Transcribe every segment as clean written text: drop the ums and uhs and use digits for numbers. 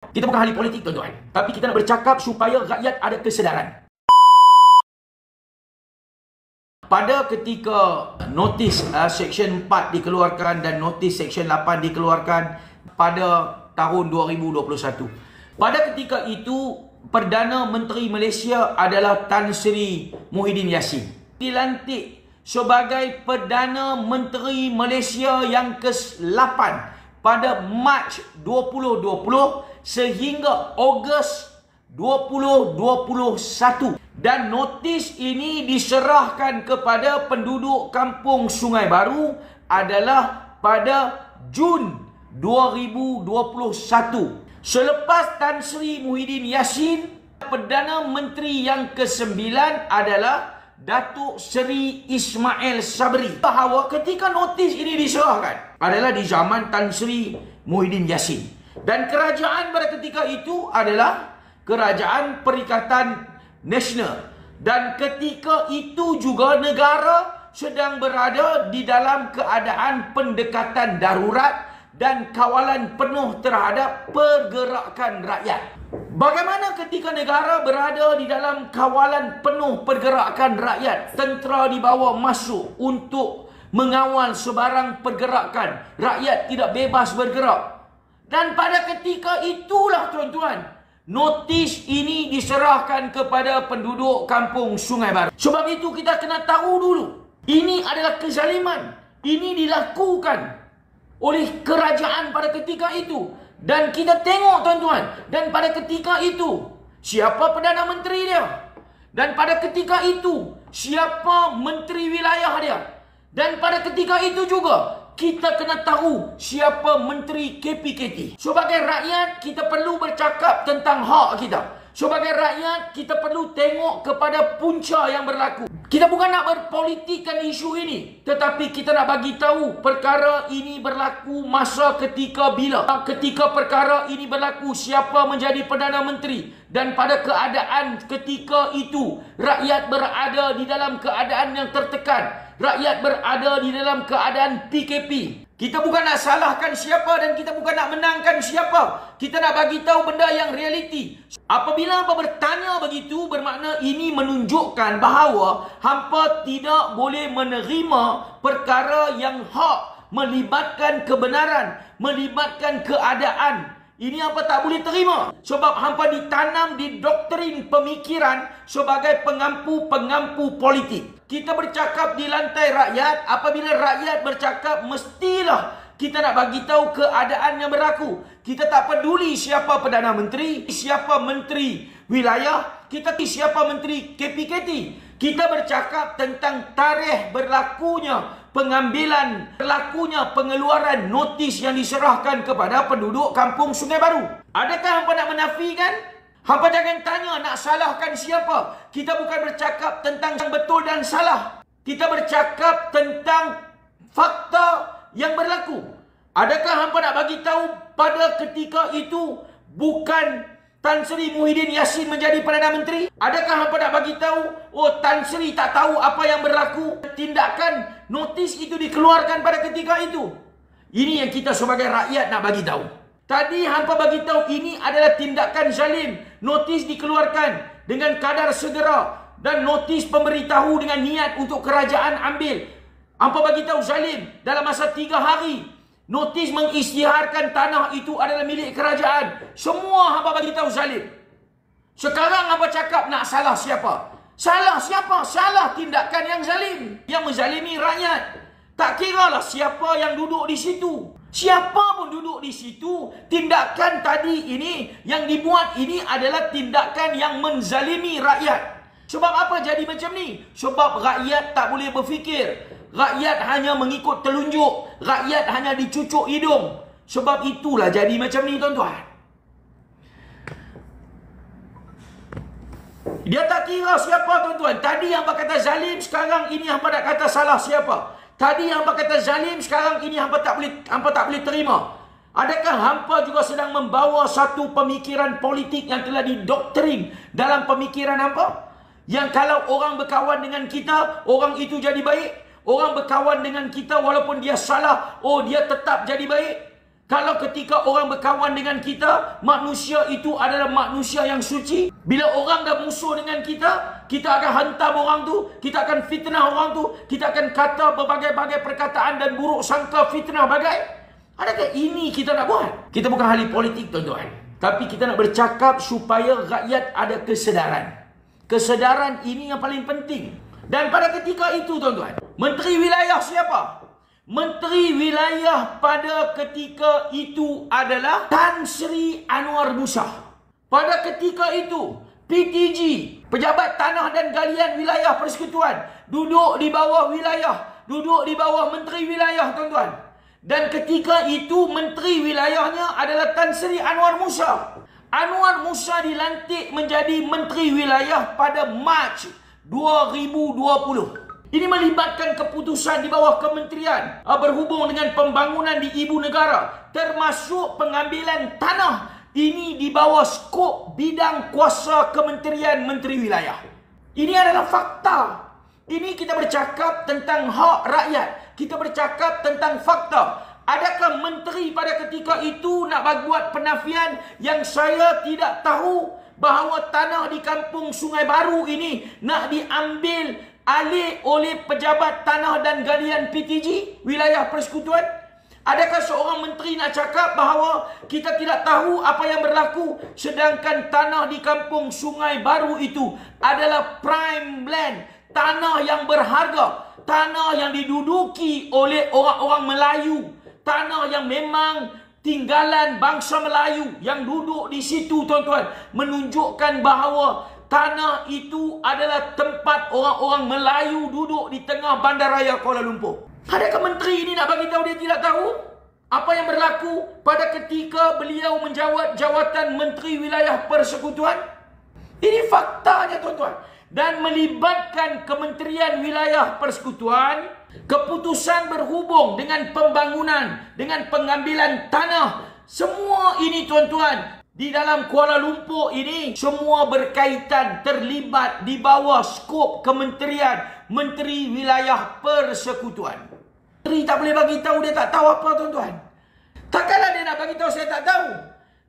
Kita bukan ahli politik, tuan-tuan. Tapi kita nak bercakap supaya rakyat ada kesedaran. Pada ketika notis Seksyen 4 dikeluarkan dan notis Seksyen 8 dikeluarkan pada tahun 2021. Pada ketika itu, Perdana Menteri Malaysia adalah Tan Sri Muhyiddin Yassin. Dilantik sebagai Perdana Menteri Malaysia yang ke-8 pada Mac 2020 sehingga Ogos 2021. Dan notis ini diserahkan kepada penduduk kampung Sungai Baru adalah pada Jun 2021. Selepas Tan Sri Muhyiddin Yassin, Perdana Menteri yang ke-9 adalah Datuk Seri Ismail Sabri. Bahawa ketika notis ini diserahkan adalah di zaman Tan Sri Muhyiddin Yassin. Dan kerajaan pada ketika itu adalah Kerajaan Perikatan Nasional. Dan ketika itu juga negara sedang berada di dalam keadaan pendekatan darurat dan kawalan penuh terhadap pergerakan rakyat. Bagaimana ketika negara berada di dalam kawalan penuh pergerakan rakyat, tentera dibawa masuk untuk mengawal sebarang pergerakan, rakyat tidak bebas bergerak. Dan pada ketika itulah, tuan-tuan, notis ini diserahkan kepada penduduk kampung Sungai Baru. Sebab itu kita kena tahu dulu, ini adalah kezaliman. Ini dilakukan oleh kerajaan pada ketika itu. Dan kita tengok, tuan-tuan, dan pada ketika itu siapa Perdana Menteri dia, dan pada ketika itu siapa Menteri Wilayah dia, dan pada ketika itu juga kita kena tahu siapa Menteri KPKT. Sebagai rakyat, kita perlu bercakap tentang hak kita. Sebagai rakyat, kita perlu tengok kepada punca yang berlaku. Kita bukan nak berpolitikkan isu ini, tetapi kita nak bagi tahu perkara ini berlaku masa ketika bila. Ketika perkara ini berlaku, siapa menjadi Perdana Menteri. Dan pada keadaan ketika itu, rakyat berada di dalam keadaan yang tertekan. Rakyat berada di dalam keadaan PKP. Kita bukan nak salahkan siapa dan kita bukan nak menangkan siapa. Kita nak bagi tahu benda yang realiti. Apabila hampa bertanya begitu, bermakna ini menunjukkan bahawa hampa tidak boleh menerima perkara yang hak, melibatkan kebenaran, melibatkan keadaan. Ini hampa tak boleh terima. Sebab hampa ditanam di doktrin pemikiran sebagai pengampu-pengampu politik. Kita bercakap di lantai rakyat. Apabila rakyat bercakap, mestilah kita nak bagi tahu keadaan yang berlaku. Kita tak peduli siapa Perdana Menteri, siapa Menteri Wilayah, kita siapa Menteri KPKT. Kita bercakap tentang tarikh berlakunya pengambilan, berlakunya pengeluaran notis yang diserahkan kepada penduduk kampung Sungai Baru. Adakah hampa nak menafikan? Hampa jangan tanya nak salahkan siapa. Kita bukan bercakap tentang yang betul dan salah. Kita bercakap tentang fakta yang berlaku. Adakah hampa nak bagi tahu pada ketika itu bukan Tan Sri Muhyiddin Yassin menjadi Perdana Menteri? Adakah hampa nak bagi tahu, oh Tan Sri tak tahu apa yang berlaku? Tindakan notis itu dikeluarkan pada ketika itu. Ini yang kita sebagai rakyat nak bagi tahu. Tadi hampa bagi tahu ini adalah tindakan zalim. Notis dikeluarkan dengan kadar segera dan notis pemberitahu dengan niat untuk kerajaan ambil. Hampa bagi tahu zalim dalam masa 3 hari. Notis mengisytiharkan tanah itu adalah milik kerajaan. Semua hampa bagi tahu zalim. Sekarang hampa cakap nak salah siapa? Salah siapa? Salah tindakan yang zalim, yang menzalimi rakyat. Tak kiralah siapa yang duduk di situ. Siapa pun duduk di situ, tindakan tadi ini yang dibuat ini adalah tindakan yang menzalimi rakyat. Sebab apa jadi macam ni? Sebab rakyat tak boleh berfikir. Rakyat hanya mengikut telunjuk. Rakyat hanya dicucuk hidung. Sebab itulah jadi macam ni, tuan-tuan. Dia tak kira siapa, tuan-tuan. Tadi hampa kata zalim, sekarang ini hampa nak kata salah siapa. Tadi hampa kata zalim, sekarang ini hampa tak boleh terima. Adakah hampa juga sedang membawa satu pemikiran politik yang telah didoktrin dalam pemikiran hampa? Yang kalau orang berkawan dengan kita, orang itu jadi baik. Orang berkawan dengan kita walaupun dia salah, oh dia tetap jadi baik. Kalau ketika orang berkawan dengan kita, manusia itu adalah manusia yang suci. Bila orang dah musuh dengan kita, kita akan hantam orang tu, kita akan fitnah orang tu, kita akan kata berbagai-bagai perkataan dan buruk sangka fitnah bagai. Adakah ini kita nak buat? Kita bukan ahli politik, tuan-tuan. Tapi kita nak bercakap supaya rakyat ada kesedaran. Kesedaran ini yang paling penting. Dan pada ketika itu, tuan-tuan, Menteri Wilayah siapa? Menteri Wilayah pada ketika itu adalah Tan Sri Anwar Musa. Pada ketika itu, PTG, Pejabat Tanah dan Galian Wilayah Persekutuan, duduk di bawah wilayah, duduk di bawah Menteri Wilayah, tuan-tuan. Dan ketika itu, Menteri Wilayahnya adalah Tan Sri Anwar Musa. Anwar Musa dilantik menjadi Menteri Wilayah pada Mac 2020. Ini melibatkan keputusan di bawah kementerian berhubung dengan pembangunan di ibu negara, termasuk pengambilan tanah. Ini di bawah skop bidang kuasa Kementerian Menteri Wilayah. Ini adalah fakta. Ini kita bercakap tentang hak rakyat. Kita bercakap tentang fakta. Adakah menteri pada ketika itu nak buat penafian yang saya tidak tahu bahawa tanah di kampung Sungai Baru ini nak diambil alih oleh Pejabat Tanah dan Galian PTG Wilayah Persekutuan? Adakah seorang menteri nak cakap bahawa kita tidak tahu apa yang berlaku, sedangkan tanah di kampung Sungai Baru itu adalah prime land, tanah yang berharga, tanah yang diduduki oleh orang-orang Melayu, tanah yang memang tinggalan bangsa Melayu yang duduk di situ, tuan-tuan, menunjukkan bahawa tanah itu adalah tempat orang-orang Melayu duduk di tengah bandaraya Kuala Lumpur. Adakah menteri ini nak bagi tahu dia tidak tahu apa yang berlaku pada ketika beliau menjawat jawatan Menteri Wilayah Persekutuan? Ini faktanya, tuan-tuan. Dan melibatkan Kementerian Wilayah Persekutuan, keputusan berhubung dengan pembangunan, dengan pengambilan tanah. Semua ini, tuan-tuan, di dalam Kuala Lumpur ini semua berkaitan, terlibat di bawah skop Kementerian Menteri Wilayah Persekutuan. Menteri tak boleh bagi tahu dia tak tahu apa, tuan-tuan. Takkanlah dia nak bagi tahu saya tak tahu.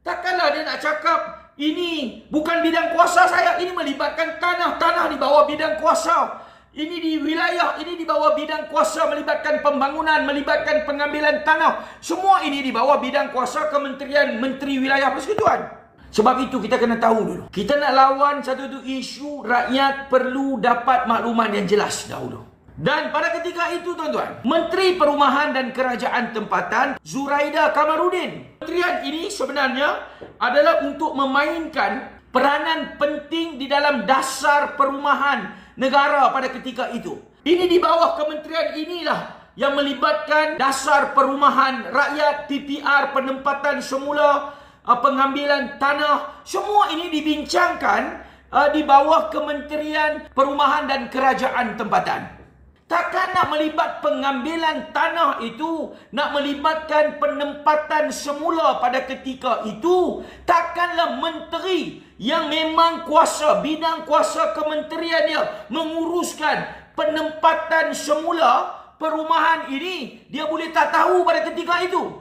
Takkanlah dia nak cakap ini bukan bidang kuasa saya, ini melibatkan tanah di bawah bidang kuasa. Ini di wilayah, ini di bawah bidang kuasa, melibatkan pembangunan, melibatkan pengambilan tanah. Semua ini di bawah bidang kuasa Kementerian Menteri Wilayah Persekutuan. Sebab itu kita kena tahu dulu. Kita nak lawan satu isu, rakyat perlu dapat makluman yang jelas dahulu. Dan pada ketika itu, tuan-tuan, Menteri Perumahan dan Kerajaan Tempatan Zuraida Kamarudin. Kementerian ini sebenarnya adalah untuk memainkan peranan penting di dalam dasar perumahan negara pada ketika itu. Ini di bawah kementerian inilah yang melibatkan dasar perumahan rakyat, PPR, penempatan semula, pengambilan tanah. Semua ini dibincangkan di bawah Kementerian Perumahan dan Kerajaan Tempatan. Takkan nak melibat pengambilan tanah itu, nak melibatkan penempatan semula pada ketika itu. Takkanlah menteri yang memang kuasa, bidang kuasa kementerian dia menguruskan penempatan semula perumahan ini, dia boleh tak tahu pada ketika itu.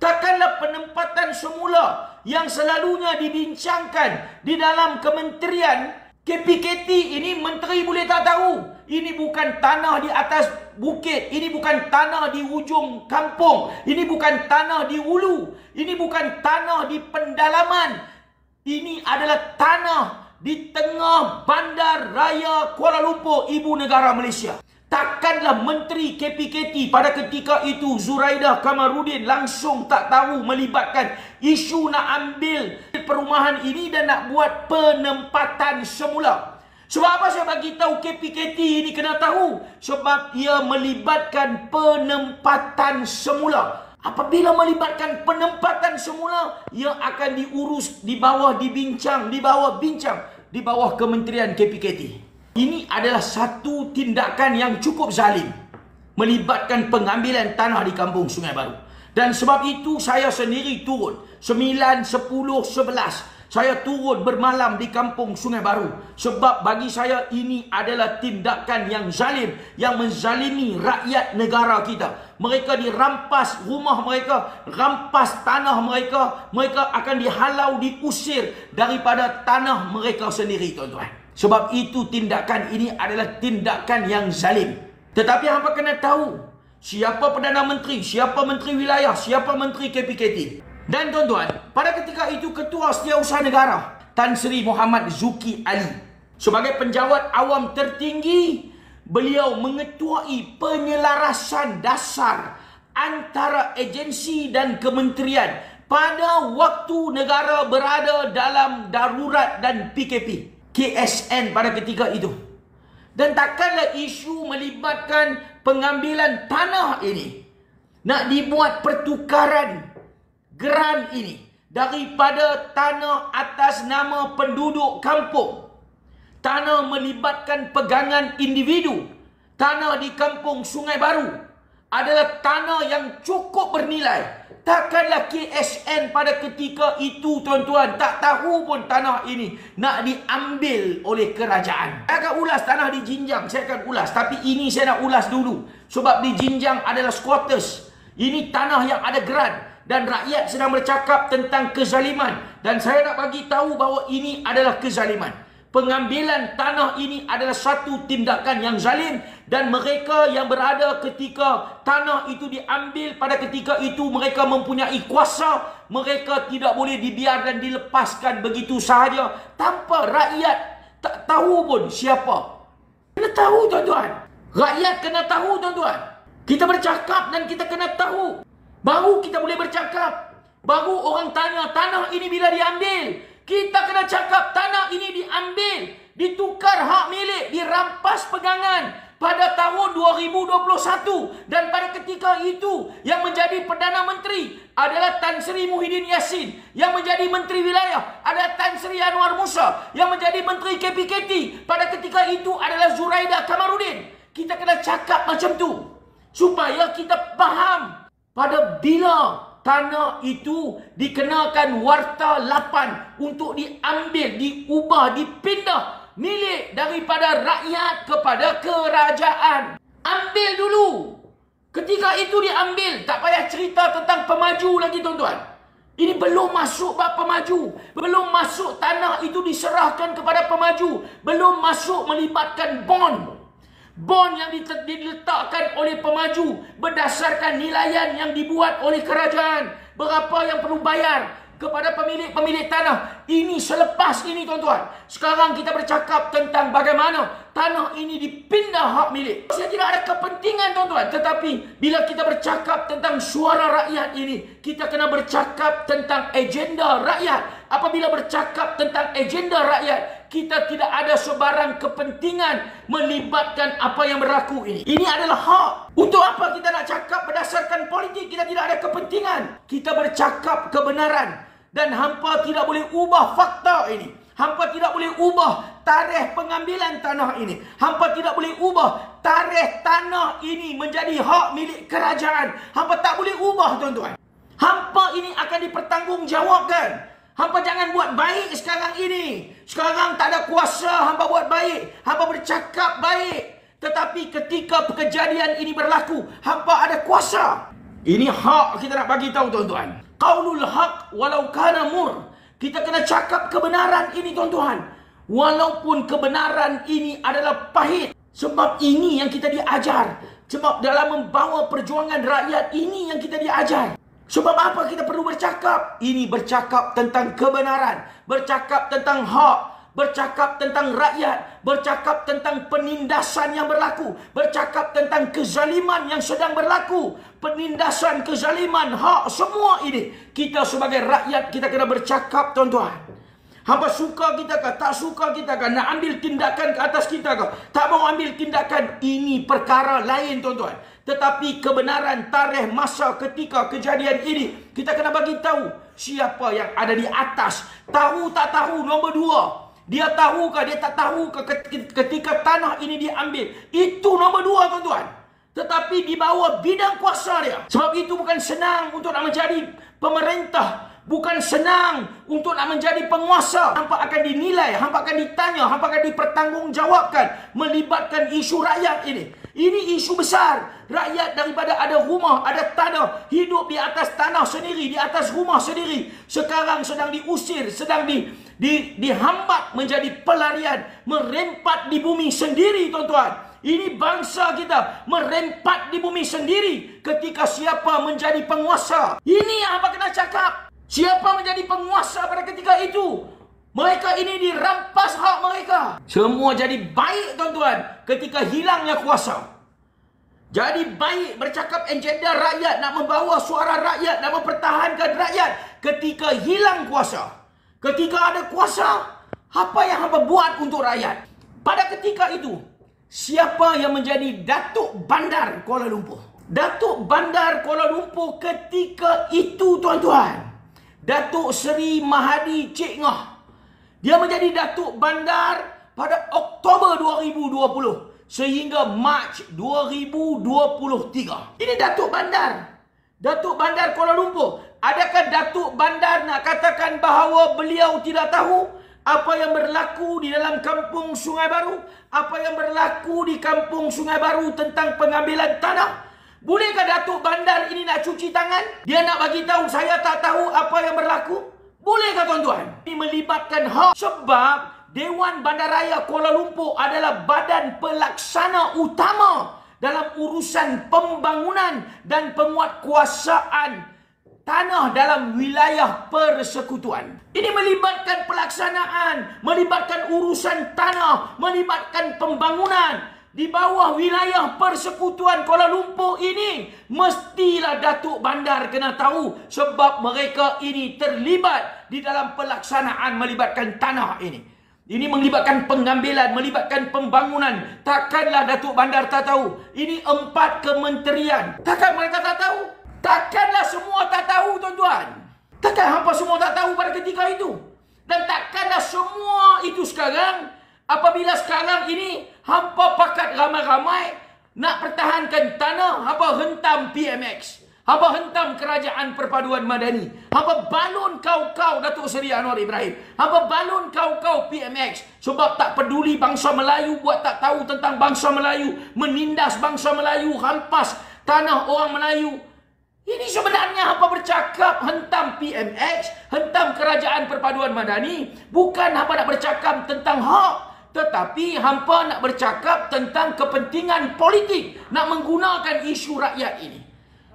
Takkanlah penempatan semula yang selalunya dibincangkan di dalam kementerian KPKT ini menteri boleh tak tahu. Ini bukan tanah di atas bukit. Ini bukan tanah di ujung kampung. Ini bukan tanah di hulu. Ini bukan tanah di pendalaman. Ini adalah tanah di tengah bandar raya Kuala Lumpur, ibu negara Malaysia. Takkanlah menteri KPKT pada ketika itu Zuraida Kamarudin langsung tak tahu melibatkan isu nak ambil perumahan ini dan nak buat penempatan semula. Sebab apa saya bagi tahu KPKT ini kena tahu? Sebab ia melibatkan penempatan semula. Apabila melibatkan penempatan semula, ia akan diurus di bawah dibincang, di bawah kementerian KPKT. Ini adalah satu tindakan yang cukup zalim, melibatkan pengambilan tanah di kampung Sungai Baru. Dan sebab itu saya sendiri turun 9, 10, 11 Saya turun bermalam di kampung Sungai Baru. Sebab bagi saya ini adalah tindakan yang zalim, yang menzalimi rakyat negara kita. Mereka dirampas rumah mereka, rampas tanah mereka. Mereka akan dihalau, diusir daripada tanah mereka sendiri, tuan-tuan. Sebab itu tindakan ini adalah tindakan yang zalim. Tetapi hampa kena tahu siapa Perdana Menteri, siapa Menteri Wilayah, siapa Menteri KPKT. Dan tuan-tuan, pada ketika itu Ketua Setiausaha Negara Tan Sri Muhammad Zuki Ali, sebagai penjawat awam tertinggi, beliau mengetuai penyelarasan dasar antara agensi dan kementerian pada waktu negara berada dalam darurat dan PKP, KSN pada ketika itu. Dan takkanlah isu melibatkan pengambilan tanah ini nak dibuat pertukaran geran ini daripada tanah atas nama penduduk kampung, tanah melibatkan pegangan individu. Tanah di kampung Sungai Baru adalah tanah yang cukup bernilai. Takkanlah KSN pada ketika itu, tuan-tuan, tak tahu pun tanah ini nak diambil oleh kerajaan. Saya akan ulas tanah di Jinjang, saya akan ulas. Tapi ini saya nak ulas dulu. Sebab di Jinjang adalah squatters. Ini tanah yang ada geran. Dan rakyat sedang bercakap tentang kezaliman. Dan saya nak bagi tahu bahawa ini adalah kezaliman. Pengambilan tanah ini adalah satu tindakan yang zalim. Dan mereka yang berada ketika tanah itu diambil pada ketika itu, mereka mempunyai kuasa. Mereka tidak boleh dibiarkan dilepaskan begitu sahaja tanpa rakyat tak tahu pun siapa. Kena tahu, tuan-tuan. Rakyat kena tahu, tuan-tuan. Kita bercakap dan kita kena tahu. Baru kita boleh bercakap. Baru orang tanya, tanah ini bila diambil? Kita kena cakap, tanah ini diambil, ditukar hak milik, dirampas pegangan pada tahun 2021. Dan pada ketika itu, yang menjadi Perdana Menteri adalah Tan Sri Muhyiddin Yassin. Yang menjadi Menteri Wilayah adalah Tan Sri Anwar Musa. Yang menjadi Menteri KPKT pada ketika itu adalah Zuraida Kamarudin. Kita kena cakap macam tu, supaya kita faham. Pada bila tanah itu dikenakan warta 8 untuk diambil, diubah, dipindah milik daripada rakyat kepada kerajaan. Ambil dulu. Ketika itu diambil, tak payah cerita tentang pemaju lagi, tuan-tuan. Ini belum masuk bab pemaju. Belum masuk tanah itu diserahkan kepada pemaju. Belum masuk melibatkan bond. Bond yang diletakkan oleh pemaju berdasarkan nilaian yang dibuat oleh kerajaan. Berapa yang perlu bayar kepada pemilik-pemilik tanah. Ini selepas ini, tuan-tuan. Sekarang kita bercakap tentang bagaimana tanah ini dipindah hak milik. Saya tidak ada kepentingan, tuan-tuan. Tetapi bila kita bercakap tentang suara rakyat ini, kita kena bercakap tentang agenda rakyat. Apabila bercakap tentang agenda rakyat, kita tidak ada sebarang kepentingan melibatkan apa yang berlaku ini. Ini adalah hak. Untuk apa kita nak cakap berdasarkan politik? Kita tidak ada kepentingan. Kita bercakap kebenaran. Dan hampa tidak boleh ubah fakta ini. Hampa tidak boleh ubah tarikh pengambilan tanah ini. Hampa tidak boleh ubah tarikh tanah ini menjadi hak milik kerajaan. Hampa tak boleh ubah, tuan-tuan. Hampa ini akan dipertanggungjawabkan. Hampa jangan buat baik sekarang ini. Sekarang tak ada kuasa, hampa buat baik. Hampa bercakap baik. Tetapi ketika kejadian ini berlaku, hampa ada kuasa. Ini hak kita nak bagi tahu, tuan-tuan. Qaulul haq walau kana mur. Kita kena cakap kebenaran ini, tuan-tuan. Walaupun kebenaran ini adalah pahit. Sebab ini yang kita diajar. Sebab dalam membawa perjuangan rakyat, ini yang kita diajar. Sebab apa kita perlu bercakap? Ini bercakap tentang kebenaran, bercakap tentang hak, bercakap tentang rakyat, bercakap tentang penindasan yang berlaku, bercakap tentang kezaliman yang sedang berlaku, penindasan, kezaliman, hak, semua ini. Kita sebagai rakyat, kita kena bercakap, tuan-tuan. Hampa suka kita kah? Tak suka kita kah? Nak ambil tindakan ke atas kita kah? Tak mau ambil tindakan? Ini perkara lain, tuan-tuan. Tetapi kebenaran tarikh masa ketika kejadian ini, kita kena bagi tahu siapa yang ada di atas. Tahu tak tahu, nombor 2. Dia tahukah, dia tak tahukah ketika tanah ini diambil. Itu nombor 2, tuan-tuan. Tetapi di bawah bidang kuasa dia. Sebab itu bukan senang untuk nak menjadi pemerintah. Bukan senang untuk nak menjadi penguasa. Hampa akan dinilai, hampa akan ditanya, hampa akan dipertanggungjawabkan melibatkan isu rakyat ini. Ini isu besar. Rakyat daripada ada rumah, ada tanah, hidup di atas tanah sendiri, di atas rumah sendiri, sekarang sedang diusir, sedang dihambat menjadi pelarian, merempat di bumi sendiri, tuan-tuan. Ini bangsa kita merempat di bumi sendiri ketika siapa menjadi penguasa. Ini yang apa kena cakap. Siapa menjadi penguasa pada ketika itu? Mereka ini dirampas hak mereka. Semua jadi baik, tuan-tuan, ketika hilangnya kuasa. Jadi baik bercakap agenda rakyat, nak membawa suara rakyat, nak mempertahankan rakyat ketika hilang kuasa. Ketika ada kuasa, apa yang hampa buat untuk rakyat? Pada ketika itu, siapa yang menjadi Datuk Bandar Kuala Lumpur? Datuk Bandar Kuala Lumpur ketika itu, tuan-tuan, Datuk Seri Mahathir Cik Ngah. Dia menjadi Datuk Bandar pada Oktober 2020 sehingga Mac 2023. Ini Datuk Bandar. Datuk Bandar Kuala Lumpur. Adakah Datuk Bandar nak katakan bahawa beliau tidak tahu apa yang berlaku di dalam kampung Sungai Baru? Apa yang berlaku di kampung Sungai Baru tentang pengambilan tanah? Bolehkah Datuk Bandar ini nak cuci tangan? Dia nak bagi tahu saya tak tahu apa yang berlaku? Bolehkah, tuan-tuan? Ini melibatkan hak. Sebab Dewan Bandaraya Kuala Lumpur adalah badan pelaksana utama dalam urusan pembangunan dan penguatkuasaan tanah dalam wilayah persekutuan. Ini melibatkan pelaksanaan, melibatkan urusan tanah, melibatkan pembangunan. Di bawah wilayah persekutuan Kuala Lumpur ini, mestilah Datuk Bandar kena tahu sebab mereka ini terlibat di dalam pelaksanaan melibatkan tanah ini. Ini melibatkan pengambilan, melibatkan pembangunan. Takkanlah Datuk Bandar tak tahu. Ini 4 kementerian. Takkan mereka tak tahu? Takkanlah semua tak tahu, tuan-tuan. Takkan hampa semua tak tahu pada ketika itu? Dan takkanlah semua itu sekarang, apabila sekarang ini hampa pakat ramai-ramai nak pertahankan tanah, hampa hentam PMX, hampa hentam Kerajaan Perpaduan Madani, hampa balun kau-kau Datuk Seri Anwar Ibrahim, hampa balun kau-kau PMX sebab tak peduli bangsa Melayu, buat tak tahu tentang bangsa Melayu, menindas bangsa Melayu, hampas tanah orang Melayu. Ini sebenarnya hampa bercakap hentam PMX, hentam Kerajaan Perpaduan Madani, bukan hampa nak bercakap tentang hak, tetapi hampa nak bercakap tentang kepentingan politik, nak menggunakan isu rakyat ini.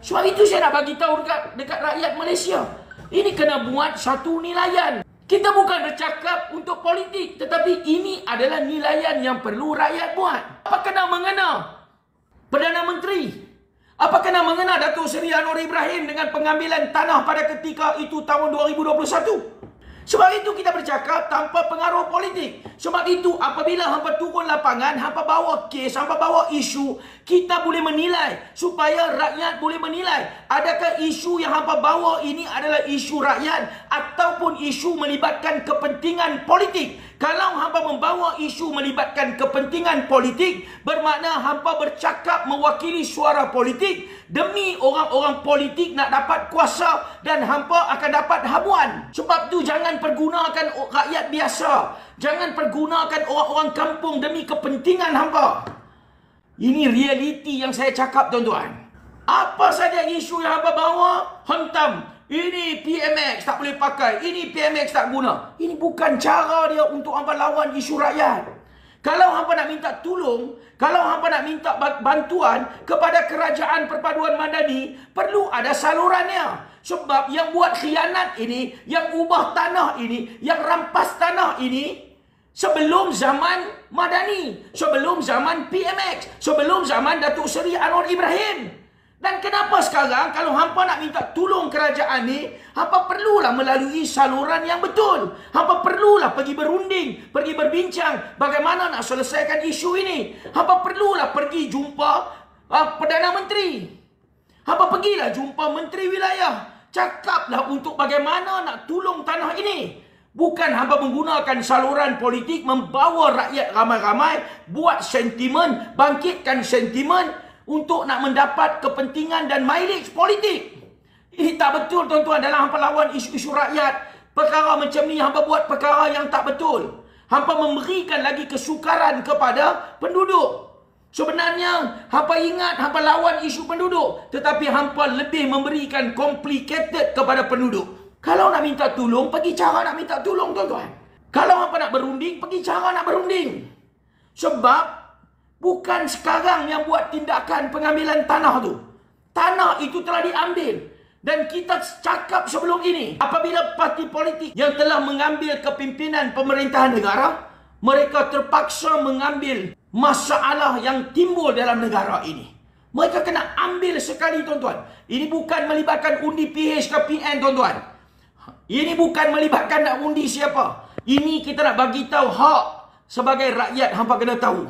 Sebab itu saya nak bagi tahu dekat rakyat Malaysia, ini kena buat satu nilaian. Kita bukan bercakap untuk politik, tetapi ini adalah nilaian yang perlu rakyat buat. Apa kena mengena Perdana Menteri? Apa kena mengena Datuk Seri Anwar Ibrahim dengan pengambilan tanah pada ketika itu tahun 2021? Sebab itu kita bercakap tanpa pengaruh politik. Sebab itu apabila hampa turun lapangan, hampa bawa kes, hampa bawa isu, kita boleh menilai supaya rakyat boleh menilai adakah isu yang hampa bawa ini adalah isu rakyat ataupun isu melibatkan kepentingan politik. Kalau hampa membawa isu melibatkan kepentingan politik, bermakna hampa bercakap mewakili suara politik demi orang-orang politik nak dapat kuasa dan hampa akan dapat habuan. Sebab tu jangan pergunakan rakyat biasa. Jangan pergunakan orang-orang kampung demi kepentingan hampa. Ini realiti yang saya cakap, tuan-tuan. Apa saja isu yang hampa bawa, hentam. Ini PMX tak boleh pakai. Ini PMX tak guna. Ini bukan cara dia untuk hampa lawan isu rakyat. Kalau hampa nak minta tolong, kalau hampa nak minta bantuan kepada Kerajaan Perpaduan Madani, perlu ada salurannya. Sebab yang buat khianat ini, yang ubah tanah ini, yang rampas tanah ini, sebelum zaman Madani, sebelum zaman PMX, sebelum zaman Datuk Seri Anwar Ibrahim. Dan kenapa sekarang kalau hampa nak minta tolong kerajaan ni, hampa perlulah melalui saluran yang betul. Hampa perlulah pergi berunding, pergi berbincang bagaimana nak selesaikan isu ini. Hampa perlulah pergi jumpa Perdana Menteri. Hampa pergilah jumpa Menteri Wilayah. Cakaplah untuk bagaimana nak tolong tanah ini. Bukan hampa menggunakan saluran politik, membawa rakyat ramai-ramai, buat sentimen, bangkitkan sentimen untuk nak mendapat kepentingan dan mileage politik. Ini tak betul tuan-tuan dalam hampa lawan isu-isu rakyat. Perkara macam ni hampa buat perkara yang tak betul. Hampa memberikan lagi kesukaran kepada penduduk. Sebenarnya hampa ingat hampa lawan isu penduduk, tetapi hampa lebih memberikan complicated kepada penduduk. Kalau nak minta tolong, pergi cara nak minta tolong tuan-tuan. Kalau hampa nak berunding, pergi cara nak berunding. Sebab bukan sekarang yang buat tindakan pengambilan tanah tu. Tanah itu telah diambil. Dan kita cakap sebelum ini, apabila parti politik yang telah mengambil kepimpinan pemerintahan negara, mereka terpaksa mengambil masalah yang timbul dalam negara ini. Mereka kena ambil sekali tuan-tuan. Ini bukan melibatkan undi PH ke PN tuan-tuan. Ini bukan melibatkan nak undi siapa. Ini kita nak bagi tahu hak sebagai rakyat, hampa kena tahu.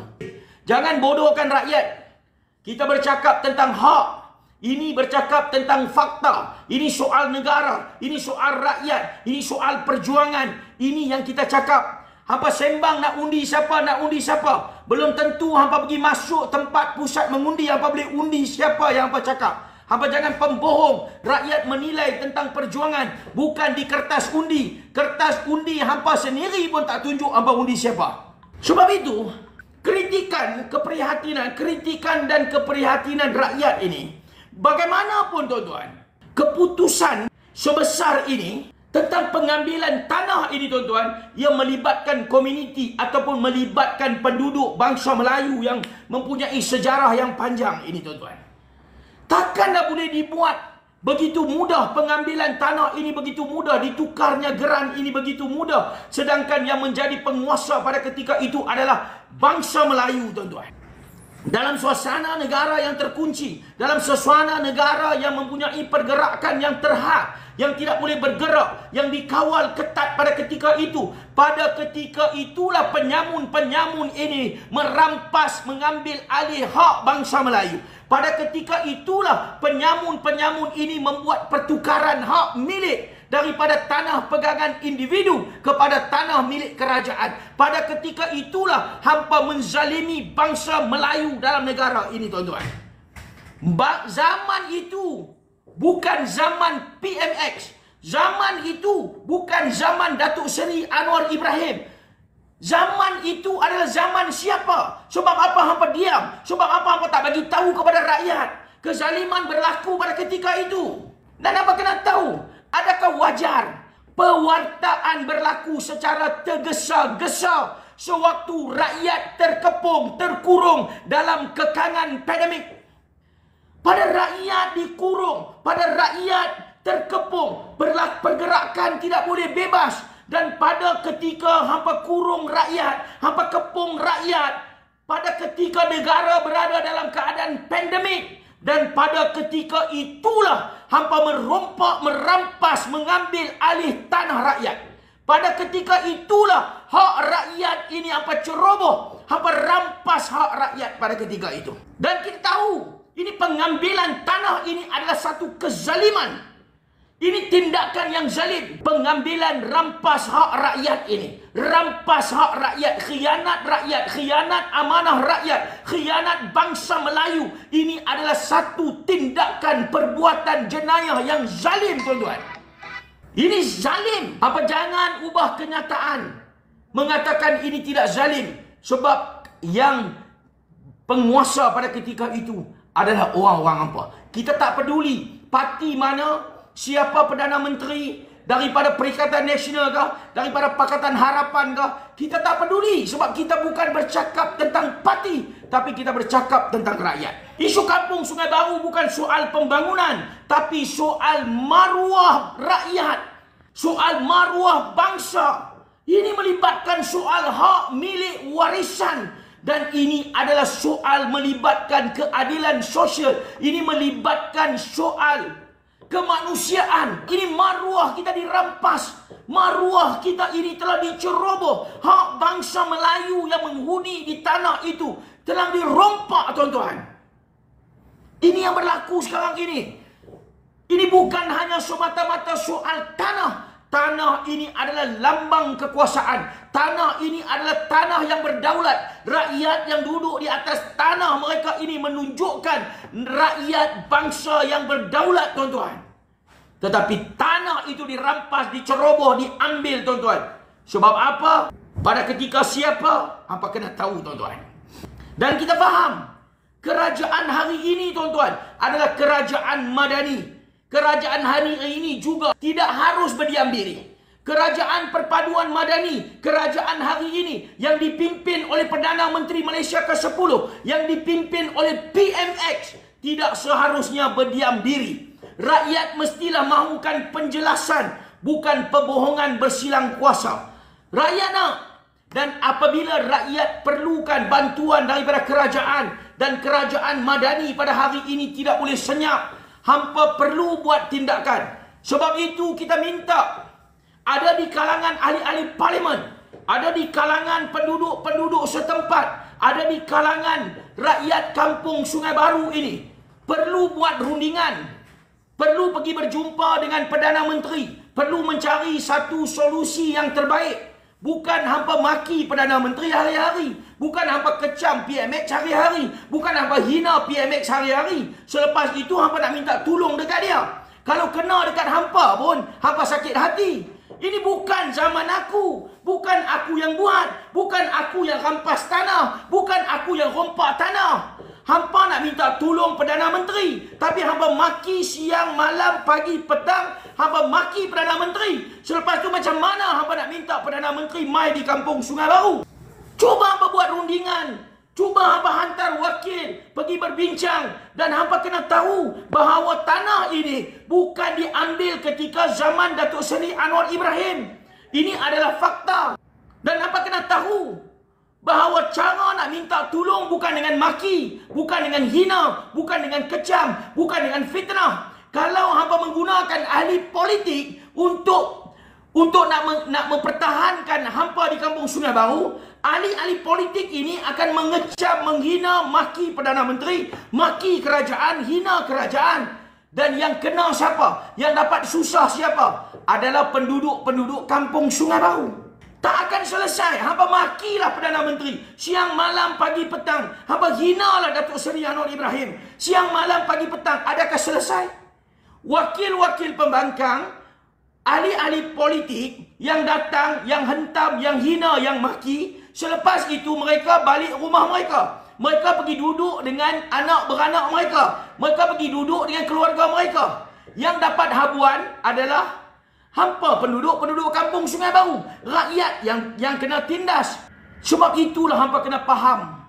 Jangan bodohkan rakyat. Kita bercakap tentang hak. Ini bercakap tentang fakta. Ini soal negara. Ini soal rakyat. Ini soal perjuangan. Ini yang kita cakap. Hampa sembang nak undi siapa, nak undi siapa. Belum tentu hampa pergi masuk tempat pusat mengundi, hampa boleh undi siapa yang hampa cakap. Hampa jangan pembohong. Rakyat menilai tentang perjuangan bukan di kertas undi. Kertas undi hampa sendiri pun tak tunjuk hampa undi siapa. Sebab itu, kritikan dan keprihatinan rakyat ini, bagaimanapun tuan-tuan, keputusan sebesar ini tentang pengambilan tanah ini tuan-tuan, yang melibatkan komuniti ataupun melibatkan penduduk bangsa Melayu yang mempunyai sejarah yang panjang ini tuan-tuan. Takkan dah boleh dibuat begitu mudah pengambilan tanah ini, begitu mudah ditukarnya geran ini begitu mudah, sedangkan yang menjadi penguasa pada ketika itu adalah bangsa Melayu tuan-tuan. Dalam suasana negara yang terkunci, dalam suasana negara yang mempunyai pergerakan yang terhad, yang tidak boleh bergerak, yang dikawal ketat pada ketika itu. Pada ketika itulah penyamun-penyamun ini merampas, mengambil alih hak bangsa Melayu. Pada ketika itulah penyamun-penyamun ini membuat pertukaran hak milik daripada tanah pegangan individu kepada tanah milik kerajaan. Pada ketika itulah hampa menzalimi bangsa Melayu dalam negara ini tuan-tuan. Zaman itu bukan zaman PMX. Zaman itu bukan zaman Datuk Seri Anwar Ibrahim. Zaman itu adalah zaman siapa? Sebab apa hampa diam? Sebab apa hampa tak bagi tahu kepada rakyat? Kezaliman berlaku pada ketika itu. Dan hampa kena tahu, adakah wajar pewartaan berlaku secara tergesa-gesa sewaktu rakyat terkepung, terkurung dalam kekangan pandemik? Pada rakyat dikurung, pada rakyat terkepung, pergerakan tidak boleh bebas. Dan pada ketika hampa kurung rakyat, hampa kepung rakyat, pada ketika negara berada dalam keadaan pandemik, dan pada ketika itulah hampa merompak, merampas, mengambil alih tanah rakyat. Pada ketika itulah hak rakyat ini hampa ceroboh, hampa rampas hak rakyat pada ketika itu. Dan kita tahu, ini pengambilan tanah ini adalah satu kezaliman. Ini tindakan yang zalim. Pengambilan rampas hak rakyat ini. Rampas hak rakyat. Khianat amanah rakyat. Khianat bangsa Melayu. Ini adalah satu tindakan perbuatan jenayah yang zalim tuan-tuan. Ini zalim. Apa jangan ubah kenyataan. Mengatakan ini tidak zalim. Sebab yang penguasa pada ketika itu adalah orang-orang hampa. Kita tak peduli parti mana, siapa Perdana Menteri, daripada Perikatan Nasional kah, daripada Pakatan Harapan kah, kita tak peduli. Sebab kita bukan bercakap tentang parti, tapi kita bercakap tentang rakyat. Isu kampung Sungai Baru bukan soal pembangunan, tapi soal maruah rakyat, soal maruah bangsa. Ini melibatkan soal hak milik warisan. Dan ini adalah soal melibatkan keadilan sosial. Ini melibatkan soal kemanusiaan. Ini maruah kita dirampas. Maruah kita ini telah diceroboh. Hak bangsa Melayu yang menghuni di tanah itu telah dirompak tuan-tuan. Ini yang berlaku sekarang ini. Ini bukan hanya semata-mata soal tanah. Tanah ini adalah lambang kekuasaan. Tanah ini adalah tanah yang berdaulat. Rakyat yang duduk di atas tanah mereka ini menunjukkan rakyat bangsa yang berdaulat tuan-tuan. Tetapi tanah itu dirampas, diceroboh, diambil, tuan-tuan. Sebab apa? Pada ketika siapa? Hampa kena tahu, tuan-tuan. Dan kita faham, kerajaan hari ini, tuan-tuan, adalah kerajaan madani. Kerajaan hari ini juga tidak harus berdiam diri. Kerajaan perpaduan madani, kerajaan hari ini yang dipimpin oleh Perdana Menteri Malaysia ke-10, yang dipimpin oleh PMX, tidak seharusnya berdiam diri. Rakyat mestilah mahukan penjelasan, bukan pembohongan bersilang kuasa. Rakyat nak. Dan apabila rakyat perlukan bantuan daripada kerajaan, dan kerajaan madani pada hari ini tidak boleh senyap, hampa perlu buat tindakan. Sebab itu kita minta, ada di kalangan ahli-ahli parlimen, ada di kalangan penduduk-penduduk setempat, ada di kalangan rakyat kampung Sungai Baru ini, perlu buat rundingan, perlu pergi berjumpa dengan Perdana Menteri, perlu mencari satu solusi yang terbaik. Bukan hampa maki Perdana Menteri hari-hari, bukan hampa kecam PMX hari-hari, bukan hampa hina PMX hari-hari. Selepas itu hampa nak minta tolong dekat dia. Kalau kena dekat hampa pun hampa sakit hati. Ini bukan zaman aku, bukan aku yang buat, bukan aku yang rampas tanah, bukan aku yang rompak tanah. Hampa nak minta tolong Perdana Menteri, tapi hampa maki siang, malam, pagi, petang, hampa maki Perdana Menteri. Selepas tu macam mana hampa nak minta Perdana Menteri mai di kampung Sungai Baru? Cuba hampa buat rundingan, cuba hampa hantar wakil pergi berbincang, dan hampa kena tahu bahawa tanah ini bukan diambil ketika zaman Datuk Seri Anwar Ibrahim. Ini adalah fakta. Dan hampa kena tahu bahawa cara nak minta tolong bukan dengan maki, bukan dengan hina, bukan dengan kecam, bukan dengan fitnah. Kalau hampa menggunakan ahli politik untuk nak mempertahankan hampa di kampung Sungai Baru, ahli-ahli politik ini akan mengecam, menghina, maki Perdana Menteri, maki kerajaan, hina kerajaan. Dan yang kena siapa? Yang dapat susah siapa? Adalah penduduk-penduduk kampung Sungai Baru. Tak akan selesai. Hampa makilah Perdana Menteri siang, malam, pagi, petang. Hampa hinalah Datuk Seri Anwar Ibrahim siang, malam, pagi, petang. Adakah selesai? Wakil-wakil pembangkang, ahli-ahli politik yang datang, yang hentam, yang hina, yang maki, selepas itu mereka balik rumah mereka. Mereka pergi duduk dengan anak beranak mereka. Mereka pergi duduk dengan keluarga mereka. Yang dapat habuan adalah hampa penduduk kampung Sungai Baru, rakyat yang kena tindas. Sebab itulah hampa kena faham,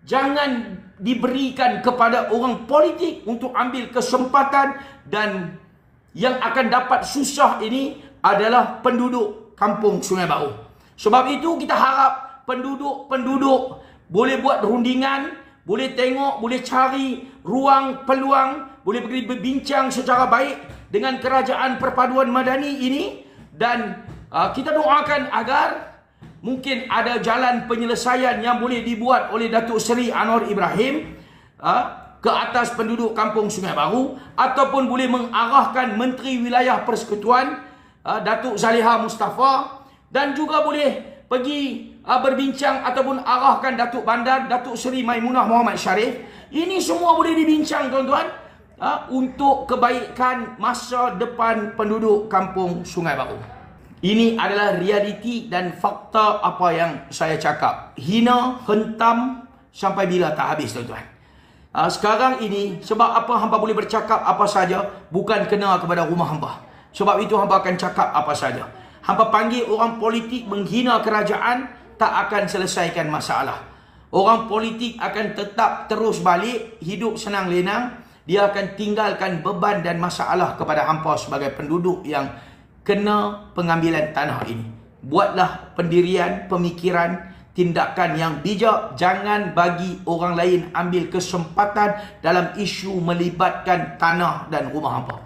jangan diberikan kepada orang politik untuk ambil kesempatan, dan yang akan dapat susah ini adalah penduduk kampung Sungai Baru. Sebab itu kita harap penduduk boleh buat rundingan, boleh tengok, boleh cari ruang peluang, boleh pergi berbincang secara baik dengan kerajaan perpaduan madani ini. Dan kita doakan agar mungkin ada jalan penyelesaian yang boleh dibuat oleh Datuk Seri Anwar Ibrahim ke atas penduduk kampung Sungai Baru, ataupun boleh mengarahkan Menteri Wilayah Persekutuan Datuk Zaliha Mustafa, dan juga boleh pergi berbincang ataupun arahkan Datuk Bandar Datuk Seri Maimunah Muhammad Sharif. Ini semua boleh dibincang, tuan-tuan, untuk kebaikan masa depan penduduk kampung Sungai Baru. Ini adalah realiti dan fakta apa yang saya cakap. Hina, hentam sampai bila tak habis, tuan-tuan. Sekarang ini, sebab apa hampa boleh bercakap apa saja, bukan kena kepada rumah hampa. Sebab itu hampa akan cakap apa saja. Hampa panggil orang politik menghina kerajaan, tak akan selesaikan masalah. Orang politik akan tetap terus balik, hidup senang lenang. Dia akan tinggalkan beban dan masalah kepada hampa sebagai penduduk yang kena pengambilan tanah ini. Buatlah pendirian, pemikiran, tindakan yang bijak. Jangan bagi orang lain ambil kesempatan dalam isu melibatkan tanah dan rumah hampa.